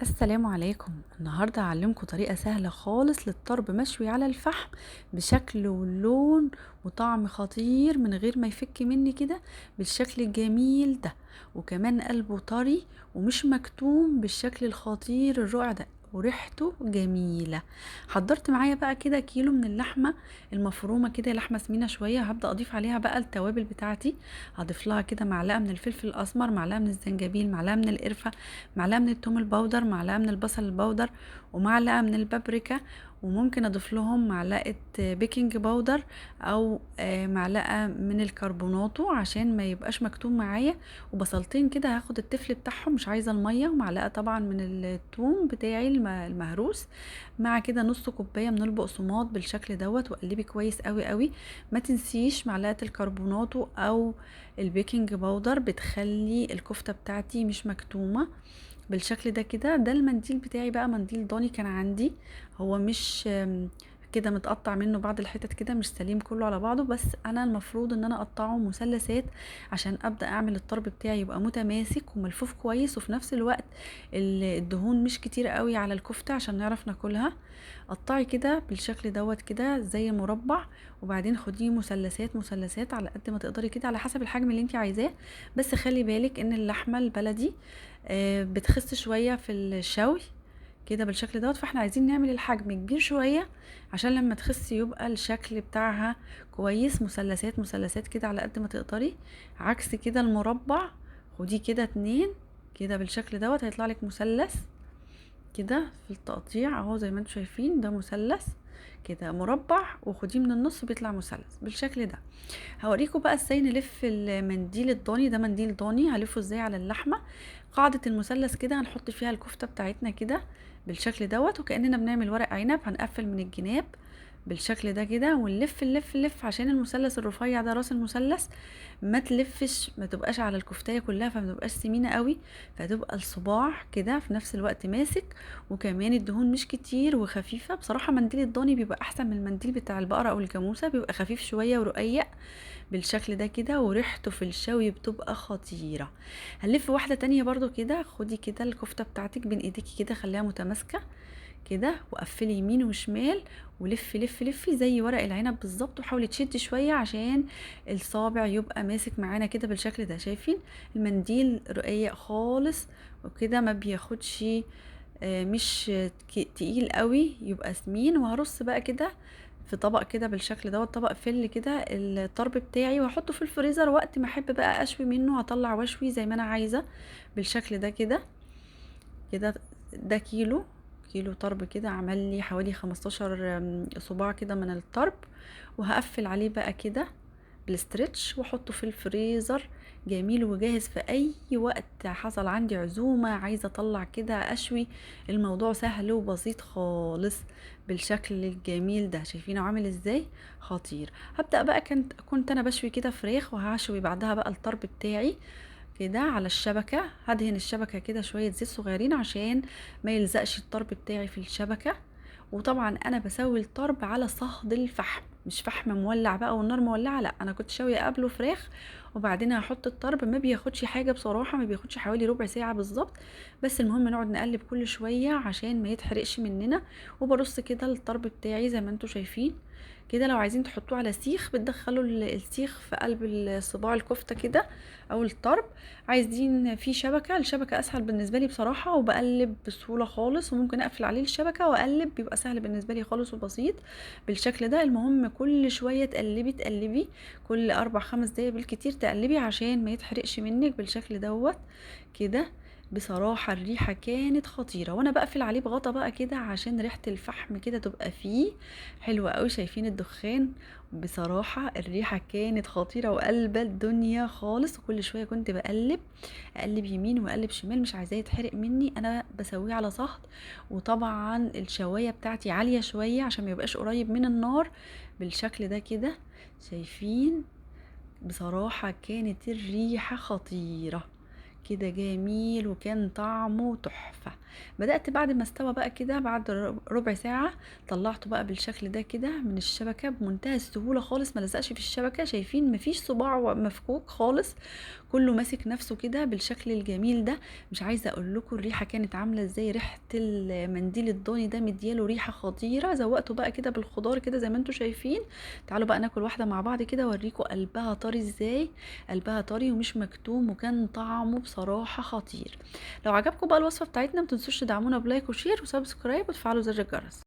السلام عليكم. النهاردة هعلمكم طريقة سهلة خالص للطرب مشوي على الفحم بشكل ولون وطعم خطير من غير ما يفك مني كده بالشكل الجميل ده، وكمان قلبه طري ومش مكتوم بالشكل الخطير الرائع ده، وريحته جميلة. حضرت معايا بقى كده كيلو من اللحمة المفرومة، كده لحمة سمينة شوية. هبدأ أضيف عليها بقى التوابل بتاعتي. هضيف لها كده معلقة من الفلفل الأسمر، معلقة من الزنجبيل، معلقة من القرفة، معلقة من التوم البودر، معلقة من البصل البودر، ومعلقة من البابريكا. وممكن اضيف لهم معلقة بيكنج باودر او معلقة من الكربوناتو عشان ما يبقاش مكتوم معايا. وبصلتين كده هاخد التفل بتاعهم، مش عايزة المية. ومعلقة طبعا من الثوم بتاعي المهروس، مع كده نص كوباية من البقسماط بالشكل دوت. وقلبي كويس قوي قوي. ما تنسيش معلقة الكربوناتو او البيكنج باودر، بتخلي الكفتة بتاعتي مش مكتومة بالشكل ده كده. ده المنديل بتاعي بقى، منديل ضاني كان عندي. هو مش كده متقطع منه بعض الحتت كده، مش سليم كله على بعضه، بس انا المفروض ان انا اقطعه مثلثات عشان ابدا اعمل الطرب بتاعي يبقى متماسك وملفوف كويس، وفي نفس الوقت الدهون مش كتير قوي على الكفتة عشان نعرف ناكلها. قطعي كده بالشكل دوت كده زي مربع، وبعدين خديه مثلثات مثلثات على قد ما تقدري كده، على حسب الحجم اللي انت عايزاه. بس خلي بالك ان اللحمة البلدي بتخس شوية في الشوي كده بالشكل دوت، فاحنا عايزين نعمل الحجم كبير شوية عشان لما تخس يبقى الشكل بتاعها كويس. مثلثات مثلثات كده على قد ما تقدري، عكس كده المربع. خديه كده اتنين كده بالشكل دوت، هيطلع لك مثلث كده في التقطيع اهو زي ما انتم شايفين. ده مثلث كده مربع، وخديه من النص بيطلع مثلث بالشكل ده. هوريكم بقى ازاي نلف المنديل الضاني ده. منديل ضاني هلفه ازاي على اللحمة. قاعدة المثلث كده هنحط فيها الكفتة بتاعتنا كده بالشكل دوت، وكأننا بنعمل ورق عنب. هنقفل من الجناب بالشكل ده كده، ونلف نلف نلف عشان المثلث الرفيع ده راس المثلث ما تلفش، ما تبقاش على الكفتايه كلها، فما تبقاش سمينه قوي، فتبقى الصباع كده في نفس الوقت ماسك، وكمان الدهون مش كتير وخفيفه. بصراحه منديل الضاني بيبقى احسن من المنديل بتاع البقره او الجاموسه، بيبقى خفيف شويه ورقيق بالشكل ده كده، وريحته في الشوي بتبقى خطيرة. هنلف واحدة تانية برضو كده. خدي كده الكفتة بتاعتك بين ايديكي كده، خليها متماسكة كده، وقفلي يمين وشمال، ولفي لفي لفي زي ورق العنب بالظبط، وحاولي تشدي شوية عشان الصابع يبقى ماسك معانا كده بالشكل ده. شايفين المنديل رقيق خالص وكده، ما بياخدش مش تقيل قوي، يبقى سمين. وهرص بقى كده في طبق كده بالشكل دوت، طبق فل كده الطرب بتاعي، واحطه في الفريزر. وقت ما احب بقى اشوي منه هطلع واشوي زي ما انا عايزه بالشكل ده كده كده. ده كيلو طرب كده، عمل لي حوالي 15 صباع كده من الطرب. وهقفل عليه بقى كده بالاسترتش واحطه في الفريزر جميل وجاهز في اي وقت حصل عندي عزومة عايزة اطلع كده اشوي. الموضوع سهل وبسيط خالص بالشكل الجميل ده. شايفينه عامل ازاي خطير. هبدأ بقى، كنت انا بشوي كده فراخ، وهشوي بعدها بقى الطرب بتاعي كده على الشبكة. هدهن الشبكة كده شوية زيت صغيرين عشان ما يلزقش الطرب بتاعي في الشبكة. وطبعا انا بسوي الطرب على صهد الفحم، مش فحم مولع بقى والنار مولعة، لا، انا كنت شاوية قبله فراخ وبعدين هحط الطرب. ما بياخدش حاجة بصراحة، ما بياخدش حوالي ربع ساعة بالظبط، بس المهم نقعد نقلب كل شوية عشان ما يتحرقش مننا. وبرص كده الطرب بتاعي زي ما انتوا شايفين كده. لو عايزين تحطوه على سيخ بتدخلوا السيخ في قلب الصباع الكفتة كده او الطرب. عايزين في شبكة، الشبكة اسهل بالنسبة لي بصراحة، وبقلب بسهولة خالص، وممكن اقفل عليه الشبكة واقلب، بيبقى سهل بالنسبة لي خالص وبسيط بالشكل ده. المهم كل شوية تقلبي تقلبي، كل 4 5 دقايق بالكتير تقلبي عشان ما يتحرقش منك بالشكل دوت كده. بصراحة الريحة كانت خطيرة، وانا بقفل عليه بغطا بقى كده عشان ريحة الفحم كده تبقى فيه حلوة قوي. شايفين الدخان؟ بصراحة الريحة كانت خطيرة وقلبة الدنيا خالص. وكل شوية كنت بقلب، اقلب يمين واقلب شمال، مش عايزاه يتحرق مني. انا بسويه على صهد، وطبعا الشواية بتاعتي عالية شوية عشان ما يبقاش قريب من النار بالشكل ده كده. شايفين؟ بصراحة كانت الريحة خطيرة كده، جميل، وكان طعمه تحفة. بدأت بعد ما استوى بقى كده بعد ربع ساعة، طلعته بقى بالشكل ده كده من الشبكة بمنتهى السهولة خالص، ما لزقش في الشبكة. شايفين مفيش صباع مفكوك خالص، كله ماسك نفسه كده بالشكل الجميل ده. مش عايزة اقول لكم الريحة كانت عاملة ازاي، ريحة المنديل الضاني ده مدياله ريحة خطيرة. زوقته بقى كده بالخضار كده زي ما انتم شايفين. تعالوا بقى ناكل واحدة مع بعض كده اوريكم قلبها طري ازاي. قلبها طري ومش مكتوم، وكان طعمه بصراحة خطير. لو عجبكم بقى الوصفة بتاعتنا، متنسوش تدعمونا بلايك وشير وسبسكرايب وتفعلوا زر الجرس.